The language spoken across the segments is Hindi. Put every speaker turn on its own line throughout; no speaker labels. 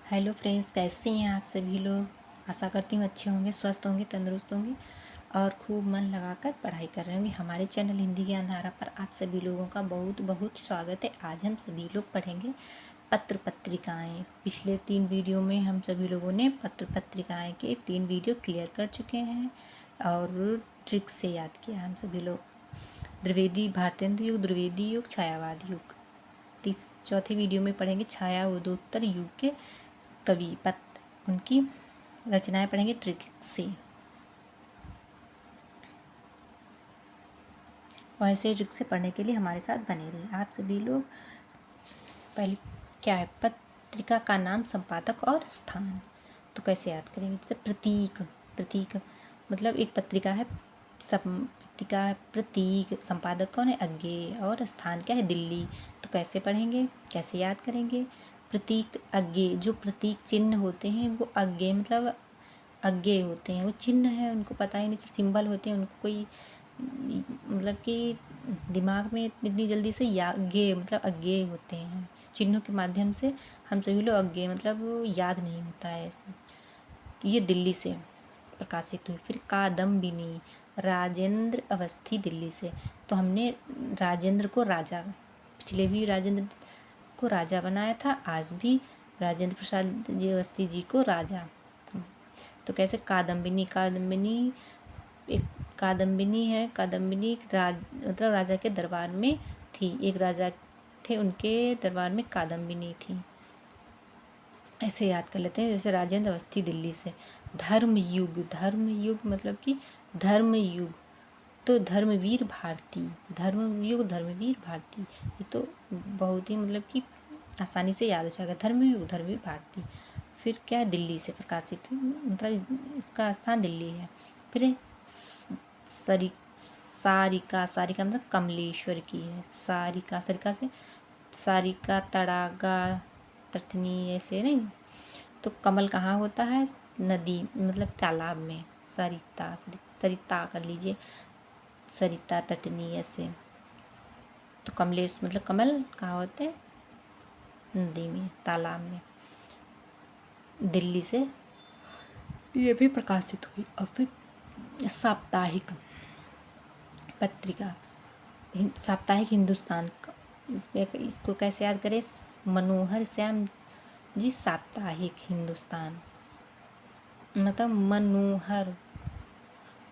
हेलो फ्रेंड्स, कैसे हैं आप सभी लोग। आशा करती हूँ अच्छे होंगे, स्वस्थ होंगे, तंदुरुस्त होंगे और खूब मन लगाकर पढ़ाई कर रहे होंगे। हमारे चैनल हिंदी ज्ञान धारा पर आप सभी लोगों का बहुत बहुत स्वागत है। आज हम सभी लोग पढ़ेंगे पत्र पत्रिकाएँ। पिछले 3 वीडियो में हम सभी लोगों ने पत्र पत्रिकाएँ के 3 वीडियो क्लियर कर चुके हैं और ट्रिक से याद किया हम सभी लोग। द्विवेदी भारतेंदु युग, द्विवेदी युग, छायावाद युग। चौथे वीडियो में पढ़ेंगे छायावादोत्तर युग के कवि पत्र, उनकी रचनाएं पढ़ेंगे ट्रिक से। और ऐसे ट्रिक से पढ़ने के लिए हमारे साथ बने रहिए आप सभी लोग। पहले क्या है, पत्रिका का नाम, संपादक और स्थान। तो कैसे याद करेंगे, जैसे प्रतीक। प्रतीक मतलब एक पत्रिका है, पत्रिका प्रतीक, संपादक कौन है, अज्ञेय, और स्थान क्या है, दिल्ली। तो कैसे पढ़ेंगे, कैसे याद करेंगे। प्रतीक अज्ञेय, जो प्रतीक चिन्ह होते हैं वो अज्ञेय मतलब अज्ञेय होते हैं, वो चिन्ह है, उनको पता ही नहीं, सिंबल होते हैं, उनको कोई मतलब कि दिमाग में इतनी जल्दी से ज्ञेय मतलब अज्ञेय होते हैं। चिन्हों के माध्यम से हम सभी लोग अज्ञेय मतलब याद नहीं होता है। ये दिल्ली से प्रकाशित हुई। फिर कादम्बिनी, राजेंद्र अवस्थी, दिल्ली से। तो हमने राजेंद्र को राजा, पिछले भी राजेंद्र को राजा बनाया था, आज भी राजेंद्र प्रसाद जी अवस्थी जी को राजा। तो कैसे, कादम्बिनी। कादम्बिनी एक कादम्बिनी है, कादम्बिनी मतलब राजा के दरबार में थी, एक राजा थे, उनके दरबार में कादम्बिनी थी। ऐसे याद कर लेते हैं। जैसे राजेंद्र अवस्थी, दिल्ली से। धर्मयुग, धर्मयुग मतलब कि धर्मयुग, तो धर्मवीर भारती, धर्मयुग धर्मवीर भारती। ये तो बहुत ही मतलब कि आसानी से याद हो जाएगा, धर्मयुग धर्मवीर भारती। फिर क्या है, दिल्ली से प्रकाशित, मतलब इसका स्थान दिल्ली है। फिर सारिका, सारिका मतलब कमलेश्वर की है। सारिका, सारिका से सारिका, तड़ागा, तटनी, ऐसे नहीं। तो कमल कहाँ होता है, नदी मतलब तालाब में। सरिता, सरिता कर लीजिए, सरिता, तटनी, ऐसे। तो कमलेश मतलब कमल कहाँ होते हैं, नदी में, तालाब में। दिल्ली से ये भी प्रकाशित हुई। और फिर साप्ताहिक पत्रिका, साप्ताहिक हिंदुस्तान का, इसको कैसे याद करें, मनोहर श्याम जी, साप्ताहिक हिंदुस्तान मतलब मनोहर,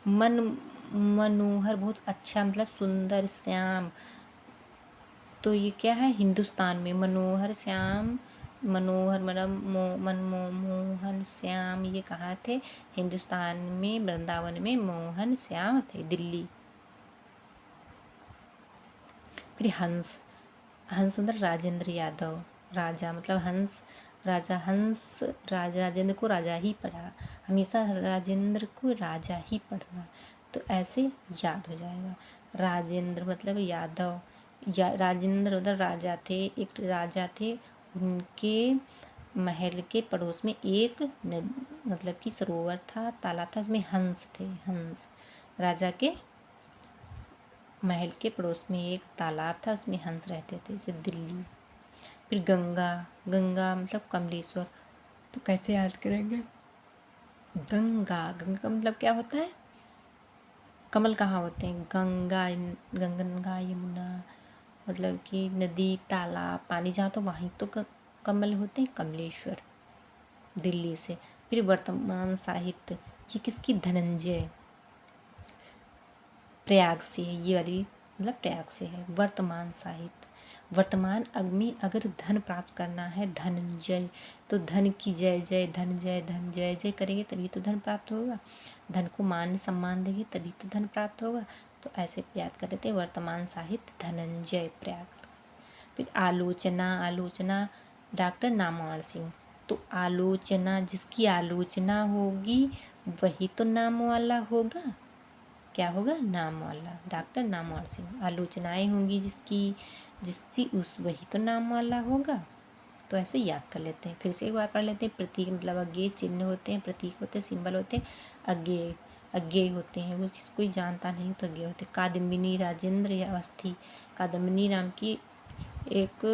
मनोहर बहुत अच्छा मतलब सुंदर, श्याम। तो ये क्या है, हिंदुस्तान में मनोहर श्याम, मनोहर मतलब मोहन श्याम, ये कहाँ थे, हिंदुस्तान में, वृंदावन में मोहन श्याम थे, दिल्ली। फिर हंस, हंस मतलब राजेंद्र यादव, राजा मतलब हंस, राजा हंस, राजेंद्र को राजा ही पढ़ा, हमेशा राजेंद्र को राजा ही पढ़ना। तो ऐसे याद हो जाएगा। राजेंद्र मतलब यादव, राजेंद्र मतलब राजा थे, एक राजा थे, उनके महल के पड़ोस में एक मतलब कि सरोवर था, तालाब था, उसमें हंस थे। हंस, राजा के महल के पड़ोस में एक तालाब था, उसमें हंस रहते थे, जैसे दिल्ली। फिर गंगा, गंगा मतलब कमलेश्वर। तो कैसे याद करेंगे, गंगा, गंगा का मतलब क्या होता है, कमल कहाँ होते हैं, गंगा, गंगा यमुना मतलब कि नदी, तालाब, पानी जहाँ, तो वहीं तो कमल होते हैं, कमलेश्वर, दिल्ली से। फिर वर्तमान साहित्य, ये किसकी, धनंजय, प्रयाग से है ये वाली, मतलब प्रयाग से है। वर्तमान साहित्य, वर्तमान में अगर धन प्राप्त करना है, धनंजय, तो धन की जय जय, धन जय, धन जय जय करेंगे तभी तो धन प्राप्त होगा, धन को मान सम्मान देंगे तभी तो धन प्राप्त होगा। तो ऐसे याद कर लेते हैं, वर्तमान साहित्य, धनंजय, प्रयाग। फिर आलोचना, आलोचना डॉक्टर नामवर सिंह। तो आलोचना, जिसकी आलोचना होगी वही तो नाम वाला होगा, क्या होगा, नाम वाला, डॉक्टर नामवर सिंह। आलोचनाएं होंगी जिसकी उस वही तो नाम वाला होगा। तो ऐसे याद कर लेते हैं। फिर से एक बार पढ़ लेते हैं। प्रतीक मतलब अज्ञेय, चिन्ह होते हैं, प्रतीक होते हैं, सिंबल होते हैं, अज्ञेय, अज्ञेय होते हैं, वो कोई जानता नहीं तो अज्ञेय होते हैं। कादम्बिनी, राजेंद्र अवस्थी, कादम्बिनी नाम की एक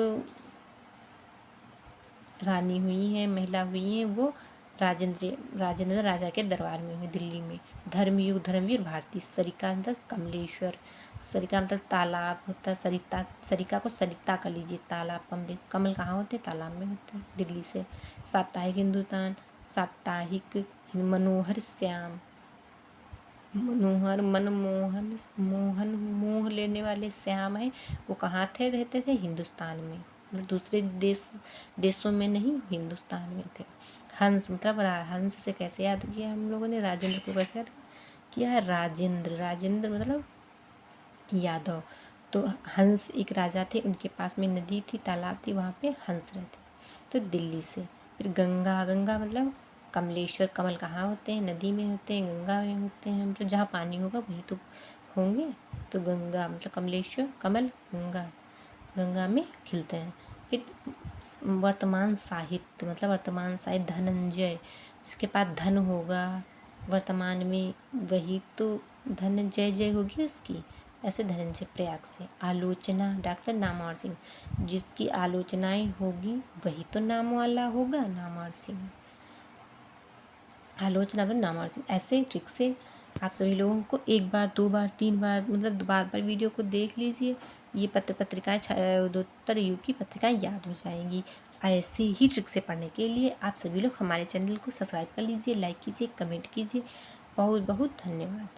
रानी हुई हैं, महिला हुई हैं, वो राजेंद्र राजा के दरबार में हुई दिल्ली में। धर्मयुग धर्मवीर भारती। सरिता मतलब कमलेश्वर। सरिता मतलब तालाब होता है, सरिता, सरिता को सरिता कर लीजिए, तालाब कमलेश। कमल कहाँ होते हैं? तालाब में होते हैं, दिल्ली से। साप्ताहिक हिंदुस्तान। साप्ताहिक मनोहर श्याम। मनोहर मनमोहन मोहन मोह लेने वाले श्याम है, वो कहाँ थे? रहते थे हिंदुस्तान में, मतलब दूसरे देशों में नहीं, हिंदुस्तान में थे। हंस मतलब हंस से कैसे याद किया हम लोगों ने? राजेंद्र को कैसे याद किया है? राजेंद्र मतलब यादव। तो हंस एक राजा थे, उनके पास में नदी थी, तालाब थी, वहाँ पे हंस रहते थे। तो दिल्ली से। फिर गंगा मतलब कमलेश्वर। कमल कहाँ होते हैं? नदी में होते हैं, गंगा में होते हैं, मतलब जहाँ पानी होगा वहीं तो होंगे। तो गंगा मतलब कमलेश्वर, कमल, गंगा में खिलते हैं। फिर वर्तमान साहित्य मतलब वर्तमान साहित्य। धनंजय, जिसके पास धन होगा वर्तमान में, वही तो धन जय होगी उसकी। ऐसे धनंजय प्रयाग से। आलोचना डॉक्टर नामवर सिंह, जिसकी आलोचनाएं होगी वही तो नाम वाला होगा, नामवर सिंह। आलोचना मतलब नामवर सिंह। ऐसे ट्रिक से आप सभी लोगों को एक बार, दो बार, तीन बार, मतलब बार बार वीडियो को देख लीजिए, ये पत्रिकाएँ उत्तर युग की पत्रिकाएँ याद हो जाएंगी। ऐसे ही ट्रिक से पढ़ने के लिए आप सभी लोग हमारे चैनल को सब्सक्राइब कर लीजिए, लाइक कीजिए, कमेंट कीजिए। बहुत बहुत धन्यवाद।